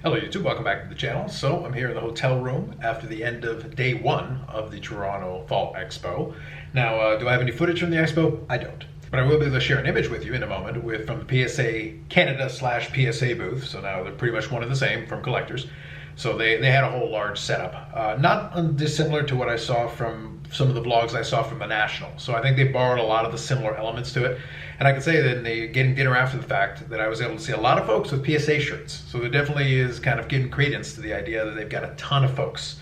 Hello YouTube, welcome back to the channel. So I'm here in the hotel room after the end of day one of the Toronto Fall Expo. Now, do I have any footage from the Expo? I don't. But I will be able to share an image with you in a moment from the PSA Canada / PSA booth. So now they're pretty much one and the same from collectors. So they had a whole large setup. Not dissimilar to what I saw from some of the vlogs I saw from the National. So I think they borrowed a lot of the similar elements to it. And I can say that in the getting dinner after the fact that I was able to see a lot of folks with PSA shirts. So there definitely is kind of giving credence to the idea that they've got a ton of folks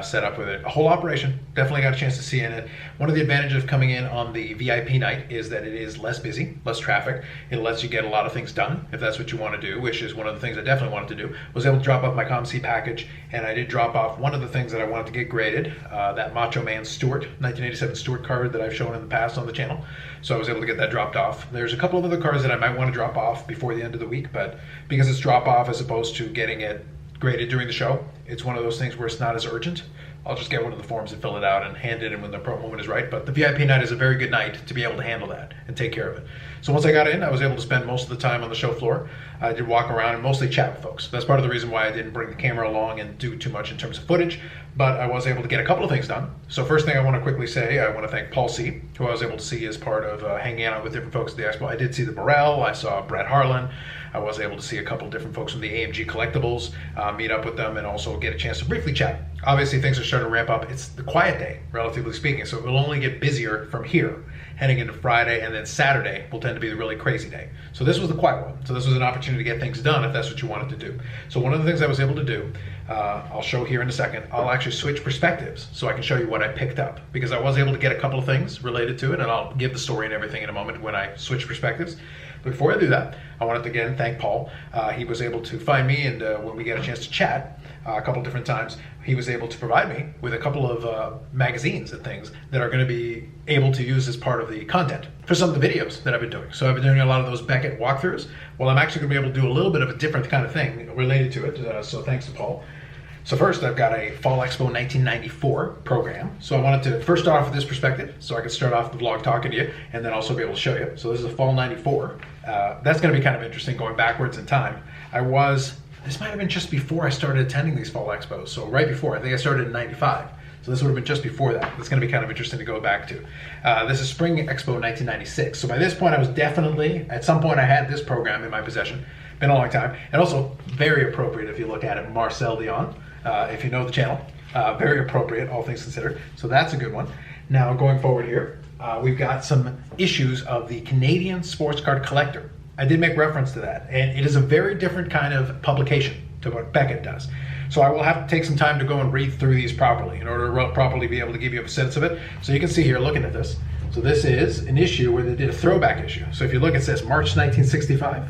set up with it. A whole operation. Definitely got a chance to see in it. One of the advantages of coming in on the VIP night is that it is less busy, less traffic. It lets you get a lot of things done if that's what you want to do, which is one of the things I definitely wanted to do. Was able to drop off my ComC package, and I did drop off one of the things that I wanted to get graded, that Macho Man Stewart, 1987 Stewart card that I've shown in the past on the channel. So I was able to get that dropped off. There's a couple of other cards that I might want to drop off before the end of the week, but because it's drop off as opposed to getting it graded during the show, it's one of those things where it's not as urgent. I'll just get one of the forms and fill it out and hand it in when the moment is right. But the VIP night is a very good night to be able to handle that and take care of it. So once I got in, I was able to spend most of the time on the show floor. I did walk around and mostly chat with folks. That's part of the reason why I didn't bring the camera along and do too much in terms of footage, but I was able to get a couple of things done. So first thing I want to quickly say, I want to thank Paul C., who I was able to see as part of hanging out with different folks at the Expo. I did see the Burrell, I saw Brett Harlan, I was able to see a couple different folks from the AMG Collectibles, meet up with them and also get a chance to briefly chat. Obviously things are starting to ramp up. It's the quiet day, relatively speaking, so it will only get busier from here heading into Friday, and then Saturday will tend to be the really crazy day. So this was the quiet one. So this was an opportunity to get things done if that's what you wanted to do. So one of the things I was able to do, I'll show here in a second, I'll actually switch perspectives so I can show you what I picked up, because I was able to get a couple of things related to it, and I'll give the story and everything in a moment when I switch perspectives. But before I do that, I wanted to again thank Paul. He was able to find me, and when we got a chance to chat a couple different times, he was able to provide me with a couple of magazines and things that are going to be able to use as part of the content for some of the videos that I've been doing. So I've been doing a lot of those Beckett walkthroughs. Well, I'm actually going to be able to do a little bit of a different kind of thing related to it, so thanks to Paul. So first, I've got a Fall Expo 1994 program. So I wanted to first start off with this perspective, so I could start off the vlog talking to you, and then also be able to show you. So this is a Fall 94. That's going to be kind of interesting going backwards in time. This might have been just before I started attending these Fall Expos. So right before, I think I started in 95. So this would have been just before that. It's going to be kind of interesting to go back to. This is Spring Expo 1996. So by this point, I was definitely, at some point I had this program in my possession. Been a long time. And also very appropriate if you look at it, Marcel Dion. If you know the channel, very appropriate, all things considered. So that's a good one. Now going forward here, we've got some issues of the Canadian Sports Card Collector. I did make reference to that, and it is a very different kind of publication to what Beckett does. So I will have to take some time to go and read through these properly in order to properly be able to give you a sense of it. So you can see here, looking at this. So this is an issue where they did a throwback issue. So if you look, it says March 1965.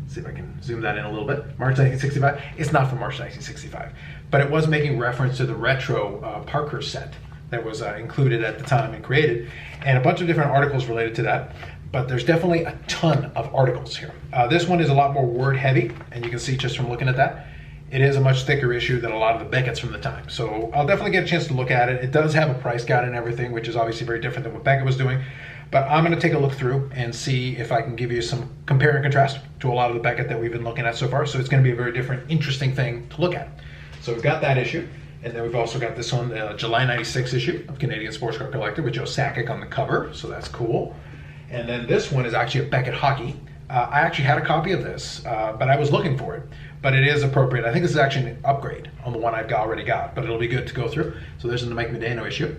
Let's see if I can zoom that in a little bit. March 1965. It's not from March 1965, but it was making reference to the retro Parker set that was included at the time and created, and a bunch of different articles related to that. But there's definitely a ton of articles here. This one is a lot more word heavy, and you can see just from looking at that, it is a much thicker issue than a lot of the Beckett's from the time. So I'll definitely get a chance to look at it. It does have a price guide and everything, which is obviously very different than what Beckett was doing. But I'm going to take a look through and see if I can give you some compare and contrast to a lot of the Beckett that we've been looking at so far. So it's going to be a very different, interesting thing to look at. So we've got that issue. And then we've also got this one, July 96 issue of Canadian Sports Card Collector with Joe Sakic on the cover. So that's cool. And then this one is actually a Beckett Hockey. I actually had a copy of this, but I was looking for it. But it is appropriate. I think this is actually an upgrade on the one I've already got, but it'll be good to go through. So there's the Mike Medano issue.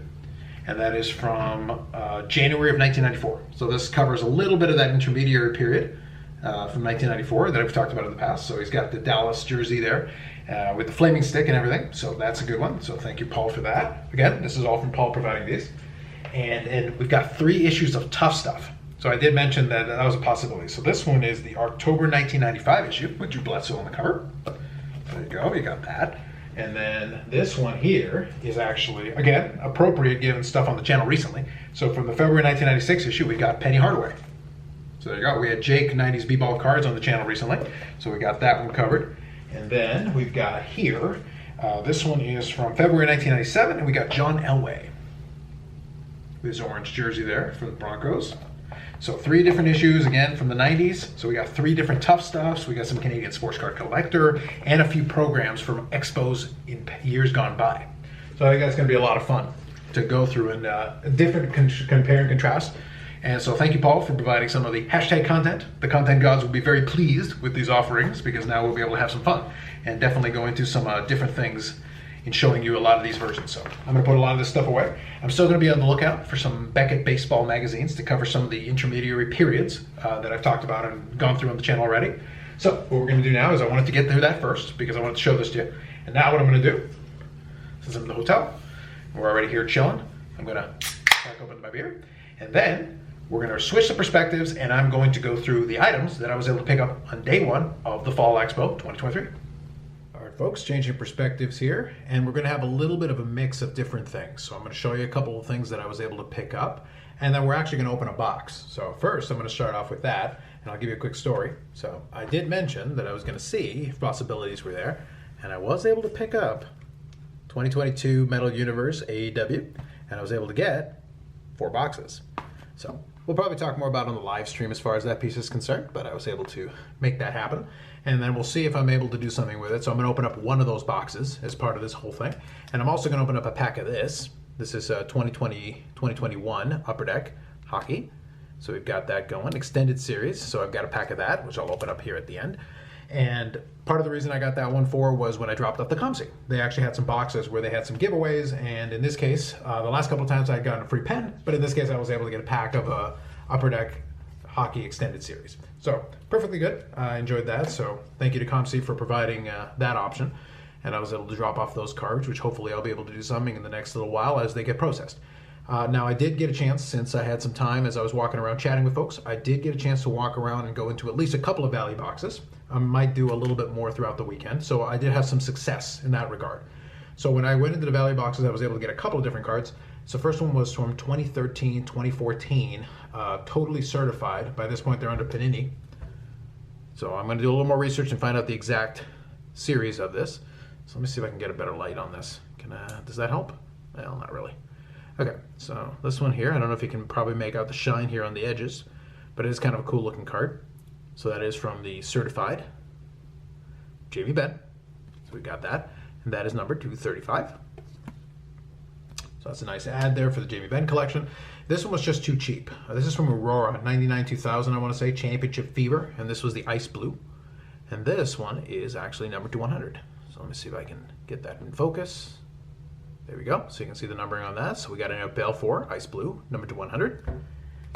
And that is from January of 1994. So this covers a little bit of that intermediary period from 1994 that I've talked about in the past. So he's got the Dallas jersey there with the flaming stick and everything. So that's a good one. So thank you, Paul, for that. Again, this is all from Paul providing these. And we've got 3 issues of Tough Stuff. So I did mention that that was a possibility. So this one is the October 1995 issue with Drew Bledsoe on the cover. There you go, you got that. And then this one here is actually, again, appropriate given stuff on the channel recently. So from the February 1996 issue, we got Penny Hardaway. So there you go. We had Jake 90s B-Ball cards on the channel recently. So we got that one covered. And then we've got here, this one is from February 1997, and we got John Elway with his orange jersey there for the Broncos. So 3 different issues, again, from the 90s. So we got 3 different tough stuffs. We got some Canadian Sports Card Collector and a few programs from expos in years gone by. So I think that's going to be a lot of fun to go through and different compare and contrast. And so thank you, Paul, for providing some of the hashtag content. The content gods will be very pleased with these offerings because now we'll be able to have some fun and definitely go into some different things in showing you a lot of these versions. So I'm going to put a lot of this stuff away. I'm still going to be on the lookout for some Beckett baseball magazines to cover some of the intermediary periods that I've talked about and gone through on the channel already. So what we're going to do now is I wanted to get through that first because I wanted to show this to you. And now what I'm going to do, since I'm in the hotel, we're already here chilling, I'm going to crack open my beer. And then we're going to switch the perspectives and I'm going to go through the items that I was able to pick up on day 1 of the Fall Expo 2023. All right, folks, changing perspectives here, and we're going to have a little bit of a mix of different things. So I'm going to show you a couple of things that I was able to pick up, and then we're actually going to open a box. So first, I'm going to start off with that, and I'll give you a quick story. So I did mention that I was going to see if possibilities were there, and I was able to pick up 2022 Metal Universe AEW, and I was able to get 4 boxes. So we'll probably talk more about it on the live stream as far as that piece is concerned, but I was able to make that happen. And then we'll see if I'm able to do something with it. So I'm going to open up one of those boxes as part of this whole thing. And I'm also going to open up a pack of this. This is 2020-2021 Upper Deck Hockey. So we've got that going. Extended series. So I've got a pack of that, which I'll open up here at the end. And part of the reason I got that one for was when I dropped off the ComC. They actually had some boxes where they had some giveaways, and in this case, the last couple of times I had gotten a free pen, but in this case I was able to get a pack of Upper Deck Hockey Extended Series. So perfectly good. I enjoyed that, so thank you to ComC for providing that option. And I was able to drop off those cards, which hopefully I'll be able to do something in the next little while as they get processed. Now, I did get a chance, since I had some time as I was walking around chatting with folks, I did get a chance to walk around and go into at least a couple of Valley boxes. I might do a little bit more throughout the weekend, so I did have some success in that regard. So when I went into the Valley boxes, I was able to get a couple of different cards. So first one was from 2013, 2014, totally certified. By this point, they're under Panini. So I'm going to do a little more research and find out the exact series of this. So let me see if I can get a better light on this. Does that help? Well, not really. Okay, so this one here, I don't know if you can probably make out the shine here on the edges, but it is kind of a cool looking card. So that is from the certified Jamie Benn. So we got that, and that is number 235. So that's a nice ad there for the Jamie Benn collection. This one was just too cheap. This is from Aurora, 99-2000, I want to say, Championship Fever, and this was the ice blue. And this one is actually number 100. So let me see if I can get that in focus. There we go. So you can see the numbering on that. So we got a Bell 4, ice blue, number 100,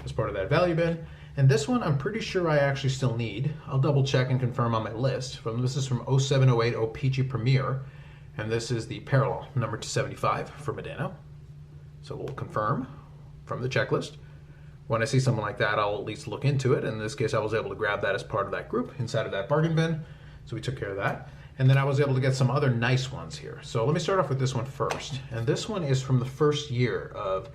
as part of that value bin. And this one I'm pretty sure I actually still need. I'll double check and confirm on my list. This is from 0708 O-Pee-Chee Premier, and this is the parallel, number 275 for Medano. So we'll confirm from the checklist. When I see something like that, I'll at least look into it. In this case, I was able to grab that as part of that group inside of that bargain bin. So we took care of that. And then I was able to get some other nice ones here. So let me start off with this one first. And this one is from the first year of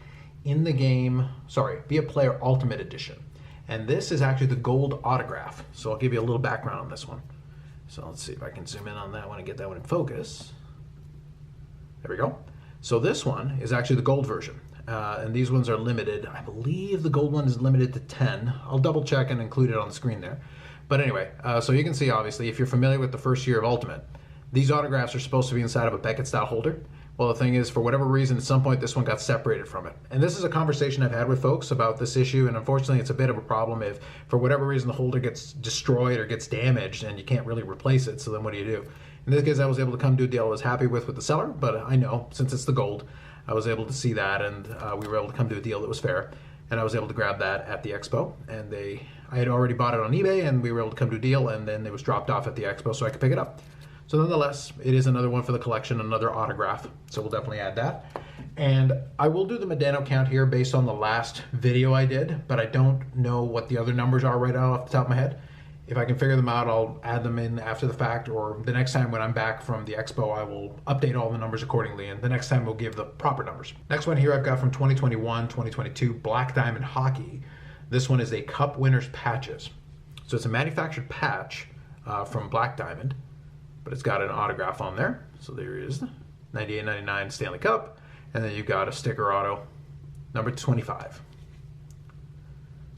Be a Player Ultimate Edition. And this is actually the gold autograph. So I'll give you a little background on this one. So let's see if I can zoom in on that one and get that one in focus. There we go. So this one is actually the gold version. And these ones are limited. I believe the gold one is limited to 10. I'll double check and include it on the screen there. But anyway, so you can see, obviously, if you're familiar with the first year of Ultimate, these autographs are supposed to be inside of a Beckett-style holder. Well, the thing is, for whatever reason, at some point, this one got separated from it. And this is a conversation I've had with folks about this issue, and unfortunately, it's a bit of a problem if, for whatever reason, the holder gets destroyed or gets damaged, and you can't really replace it, so then what do you do? In this case, I was able to come to a deal I was happy with the seller, but I know, since it's the gold, I was able to see that, and we were able to come to a deal that was fair. And I was able to grab that at the Expo, and I had already bought it on eBay, and we were able to come to a deal, and then it was dropped off at the Expo so I could pick it up. So nonetheless, it is another one for the collection, another autograph, so we'll definitely add that. And I will do the Medano count here based on the last video I did, but I don't know what the other numbers are right now off the top of my head. If I can figure them out, I'll add them in after the fact, or the next time when I'm back from the Expo, I will update all the numbers accordingly, and the next time we'll give the proper numbers. Next one here I've got from 2021, 2022, Black Diamond Hockey. This one is a Cup Winners Patches. So it's a manufactured patch from Black Diamond, but it's got an autograph on there. So there is 98-99 Stanley Cup, and then you've got a sticker auto, number 25.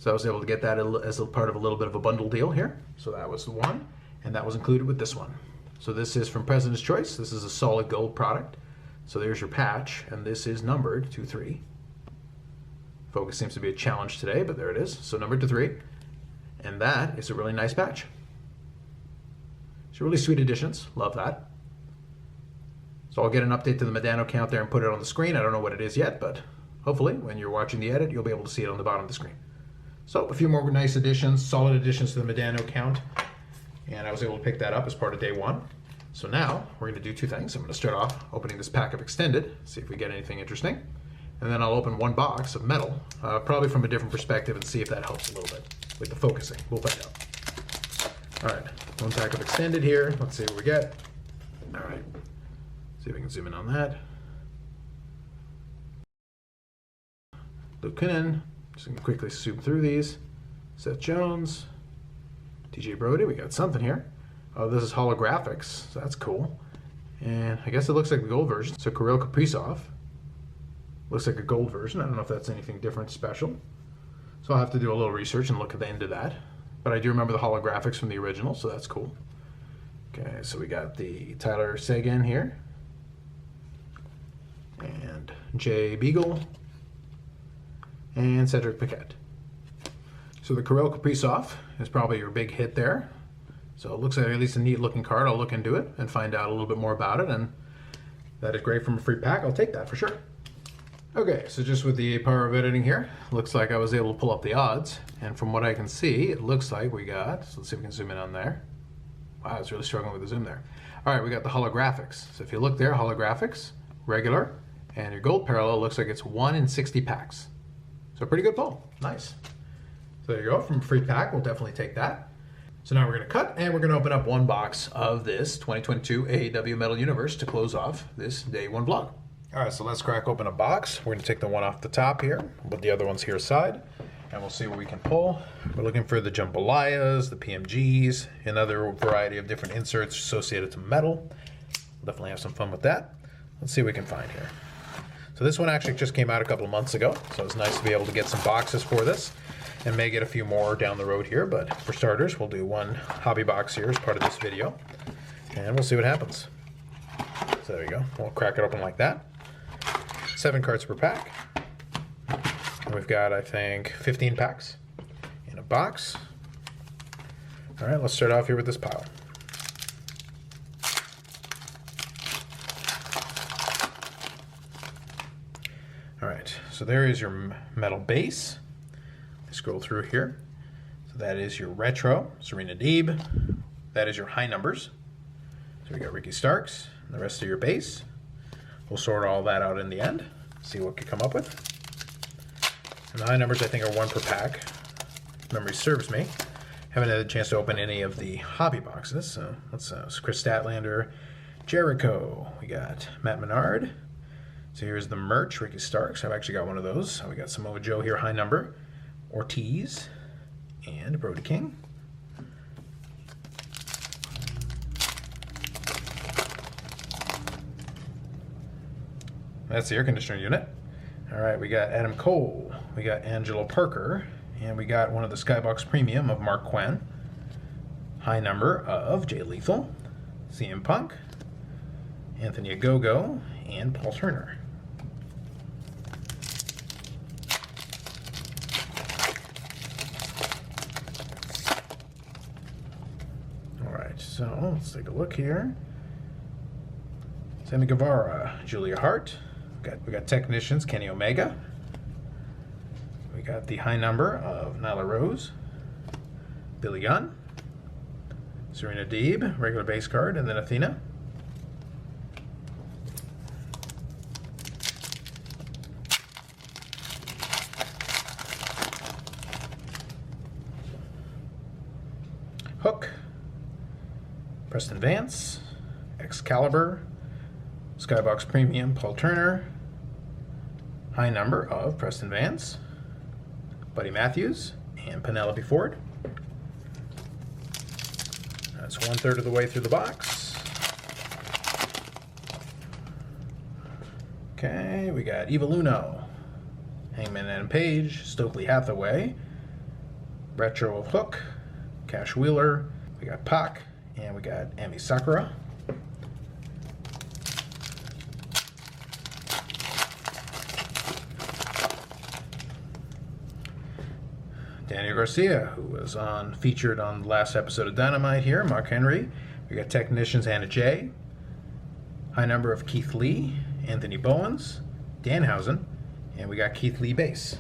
So I was able to get that as a part of a little bit of a bundle deal here. So that was the one, and that was included with this one. So this is from President's Choice. This is a solid gold product. So there's your patch, and this is numbered 2-3. Focus seems to be a challenge today, but there it is. So numbered to 3, and that is a really nice patch. It's really sweet additions. Love that. So I'll get an update to the Medano count there and put it on the screen. I don't know what it is yet, but hopefully when you're watching the edit, you'll be able to see it on the bottom of the screen. So a few more nice additions, solid additions to the Medano count, and I was able to pick that up as part of day 1. So now we're going to do 2 things. I'm going to start off opening this pack of Extended, see if we get anything interesting, and then I'll open 1 box of Metal, probably from a different perspective, and see if that helps a little bit with the focusing. We'll find out. All right, 1 pack of Extended here. Let's see what we get. All right, see if we can zoom in on that. Luke Kinnan. Just going to quickly zoom through these. Seth Jones, TJ Brody, we got something here. Oh, this is holographics, so that's cool. And I guess it looks like the gold version. So Kirill Kaprizov. Looks like a gold version. I don't know if that's anything different, special. So I'll have to do a little research and look at the end of that. But I do remember the holographics from the original, so that's cool. Okay, so we got the Tyler Seguin here. And Jay Beagle. And Cedric Paquette. So the Kirill Kaprizov is probably your big hit there. So it looks like at least a neat looking card. I'll look into it and find out a little bit more about it, and that is great from a free pack. I'll take that for sure. Okay, so just with the power of editing here, looks like I was able to pull up the odds, and from what I can see, it looks like we got, so let's see if we can zoom in on there. Wow, I was really struggling with the zoom there. All right, we got the holographics. So if you look there, holographics, regular, and your gold parallel looks like it's 1 in 60 packs. So pretty good pull. Nice. So there you go. From a free pack, we'll definitely take that. So now we're going to cut, and we're going to open up 1 box of this 2022 AEW Metal Universe to close off this day 1 vlog. All right, so let's crack open a box. We're going to take the one off the top here, with the other ones here aside, and we'll see what we can pull. We're looking for the jambalayas, the PMGs, another variety of different inserts associated to metal. We'll definitely have some fun with that. Let's see what we can find here. So this one actually just came out a couple of months ago, so it's nice to be able to get some boxes for this, and may get a few more down the road here, but for starters, we'll do 1 hobby box here as part of this video, and we'll see what happens. So there you go. We'll crack it open like that. 7 cards per pack. And we've got, I think, 15 packs in a box. All right, let's start off here with this pile. All right, so there is your metal base. Scroll through here. So that is your retro, Serena Deeb. That is your high numbers. So we got Ricky Starks and the rest of your base. We'll sort all that out in the end, see what we can come up with. And the high numbers I think are 1 per pack. If memory serves me. Haven't had a chance to open any of the hobby boxes. So let's Chris Statlander, Jericho. We got Matt Menard. So here's the merch, Ricky Starks. I've actually got one of those. So we got Samoa Joe here, high number. Ortiz and Brody King. That's the air conditioner unit. All right, we got Adam Cole, we got Angelo Parker, and we got one of the Skybox Premium of Mark Quinn. High number of Jay Lethal, CM Punk, Anthony Ogogo, and Paul Turner. So let's take a look here. Sammy Guevara, Julia Hart. We got Technicians, Kenny Omega. We got the high number of Nyla Rose, Billy Gunn, Serena Deeb, regular base card, and then Athena. Hook, Preston Vance, Excalibur, Skybox Premium, Paul Turner, high number of Preston Vance, Buddy Matthews, and Penelope Ford. That's 1/3 of the way through the box. Okay, we got Eva Luno, Hangman Adam Page, Stokely Hathaway, Retro of Hook, Cash Wheeler, we got Pac, and we got Emi Sakura. Daniel Garcia, who was featured on the last episode of Dynamite here, Mark Henry. We got Technicians Hannah J. High number of Keith Lee, Anthony Bowens, Danhausen, and we got Keith Lee base.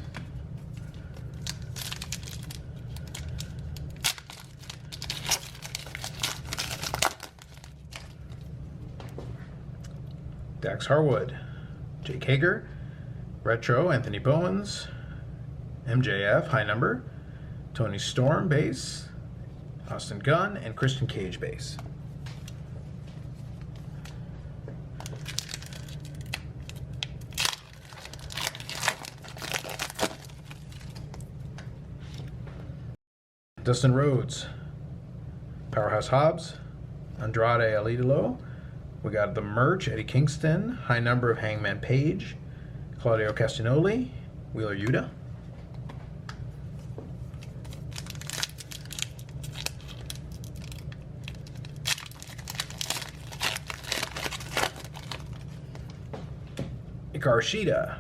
Dax Harwood, Jake Hager, Retro, Anthony Bowens, MJF, high number, Tony Storm base, Austin Gunn, and Christian Cage base. Dustin Rhodes, Powerhouse Hobbs, Andrade El Idolo. We got the merch, Eddie Kingston, high number of Hangman Page, Claudio Castagnoli, Wheeler Yuta. Hikaru Shida,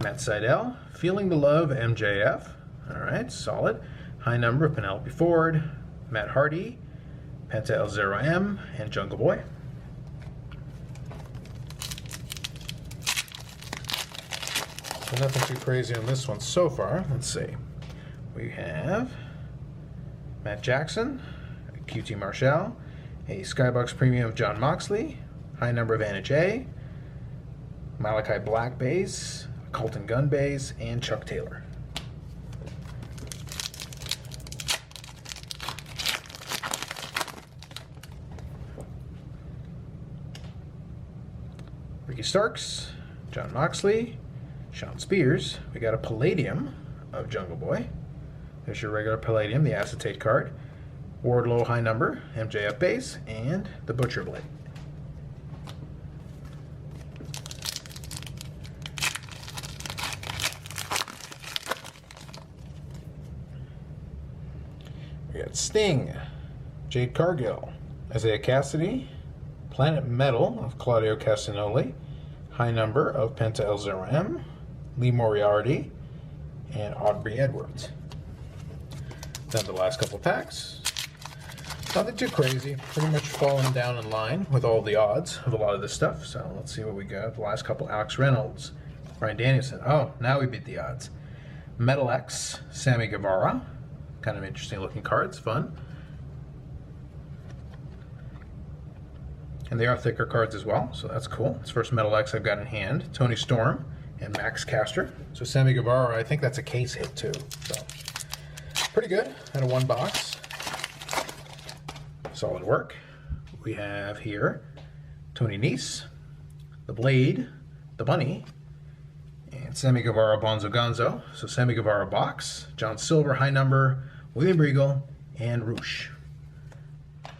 Matt Seidel, Feeling the Love, MJF. All right, solid. High number of Penelope Ford, Matt Hardy, Penta El Zero M, and Jungle Boy. So nothing too crazy on this one so far. Let's see. We have Matt Jackson, QT Marshall, a Skybox Premium of John Moxley, high number of Anna J, Malachi Black base, Colton Gunn base, and Chuck Taylor. Ricky Starks, John Moxley, Sean Spears. We got a Palladium of Jungle Boy. There's your regular Palladium, the acetate card. Wardlow high number, MJF base, and the Butcher Blade. We got Sting, Jade Cargill, Isaiah Cassidy, Planet Metal of Claudio Castagnoli, high number of Penta El Zero M, Lee Moriarty, and Aubrey Edwards. Then the last couple packs. Nothing too crazy. Pretty much falling down in line with all the odds of a lot of this stuff. So let's see what we got. The last couple: Alex Reynolds, Bryan Danielson. Oh, now we beat the odds. Metal X, Sammy Guevara. Kind of interesting looking cards. Fun. And they are thicker cards as well, so that's cool. It's first Metal X I've got in hand. Tony Storm and Max Caster. So Sammy Guevara, I think that's a case hit too. So pretty good out of one box. Solid work. We have here Tony Nese, the Blade, the Bunny, and Sammy Guevara Bonzo Gonzo. So Sammy Guevara box, John Silver high number, William Regal, and Roosh.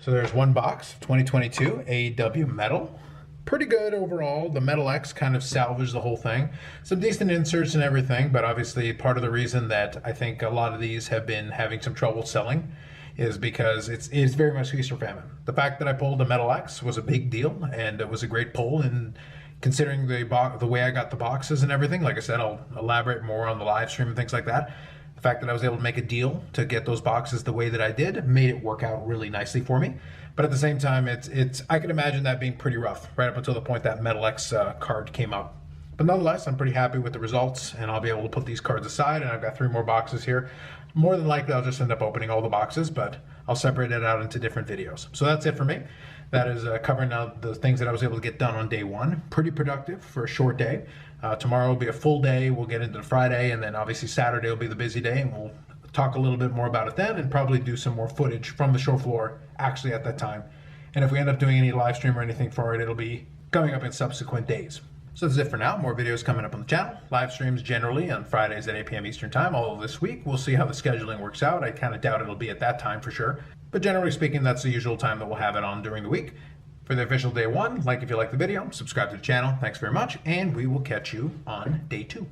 So there's one box, 2022 AEW Metal. Pretty good overall. The Metal X kind of salvaged the whole thing. Some decent inserts and everything, but obviously part of the reason that I think a lot of these have been having some trouble selling is because it's very much feast or famine. The fact that I pulled the Metal X was a big deal, and it was a great pull, and considering the way I got the boxes and everything, like I said, I'll elaborate more on the live stream and things like that. The fact that I was able to make a deal to get those boxes the way that I did made it work out really nicely for me. But at the same time, it's I can imagine that being pretty rough right up until the point that Metal X card came up. But nonetheless, I'm pretty happy with the results, and I'll be able to put these cards aside, and I've got 3 more boxes here. More than likely, I'll just end up opening all the boxes, but I'll separate it out into different videos. So that's it for me. That is covering out the things that I was able to get done on day 1. Pretty productive for a short day. Tomorrow will be a full day. We'll get into the Friday, and then obviously Saturday will be the busy day, and we'll talk a little bit more about it then, and probably do some more footage from the show floor actually at that time. And if we end up doing any live stream or anything for it, it'll be coming up in subsequent days. So that's it for now. More videos coming up on the channel. Live streams generally on Fridays at 8 p.m. Eastern Time all of this week. We'll see how the scheduling works out. I kind of doubt it'll be at that time for sure. But generally speaking, that's the usual time that we'll have it on during the week. For the official day 1, like if you like the video, subscribe to the channel. Thanks very much, and we will catch you on day 2.